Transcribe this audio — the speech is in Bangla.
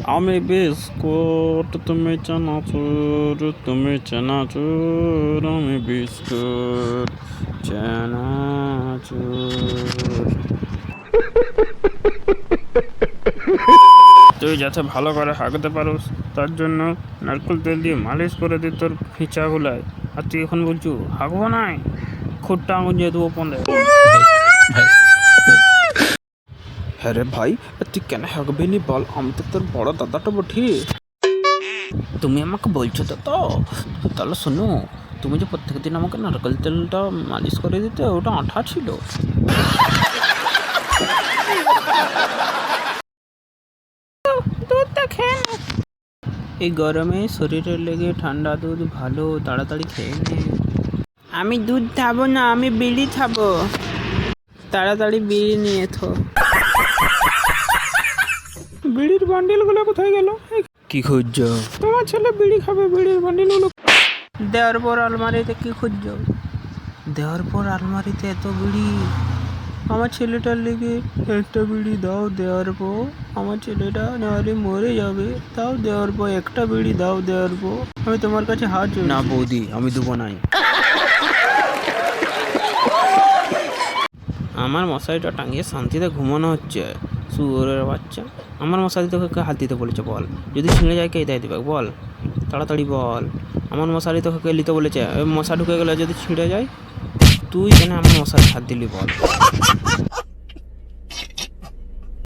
আমি বিস্কুট তুমি চানাচুর, তুমি চানাচুর আমি বিস্কুট, চানাচুর। তুই যাতে ভালো করে হাঁকতে পারোস তার জন্য নারকেল তেল দিয়ে মালিশ করে দিই তোর ফিচাগুলায়। আর তুই এখন বলছু হাঁকবো নাই, খুঁটটা আঙুল দিয়ে দেবো পন্দে। হ্যাঁ রে ভাই, তুই কেন হাঁকবি নি বল? আমি তো তোর বড় দাদাটা বঠি। তুমি আমাকে বলছো তো তাহলে শোনো, তুমি যে প্রত্যেক দিন আমাকে নারকেল তেলটা মালিশ করে দিতে, ওটা আঠা ছিল। দুধটা খেয়ে নে। এই গরমে শরীরের লেগে ঠান্ডা দুধ ভালো, তাড়াতাড়ি খেয়ে নে। আমি দুধ খাবো না, আমি বিড়ি খাবো। তাড়াতাড়ি বিড়ি নিয়ে থো। বিড়ির বান্ডিলগুলো কোথায় গেল? কি খুঁজছো? তোমার ছেলে বিড়ি খাবে, বিড়ির বান্ডিলগুলো দেওয়ার পর আলমারিতে কি খুঁজছো? দেওয়ার পর আলমারিতে এত বিড়ি? আমার ছেলেটার লেগে একটা বিড়ি দাও দেওয়ার পর, আমার ছেলেটা নাহলে মরে যাবে। তাও দেওয়ার পর একটা বিড়ি দাও দেওয়ার পর, আমি তোমার কাছে হাত জোড়। না বৌদি, আমি দেবো নাই। আমার মশারিটা টাঙিয়ে শান্তিতে ঘুমানো হচ্ছে, শুয়োরের বাচ্চা। আমার মশারি তোকে হাত দিতে বলেছে বল? যদি ছিঁড়ে যায় কে দেয় দেবে বল? তাড়াতাড়ি বল। আমার মশারি তোকে কে নিতে বলেছে? মশা ঢুকে গেলে যদি ছিঁড়ে যায়, তুই কেন আমার মশারি হাত দিলি বল?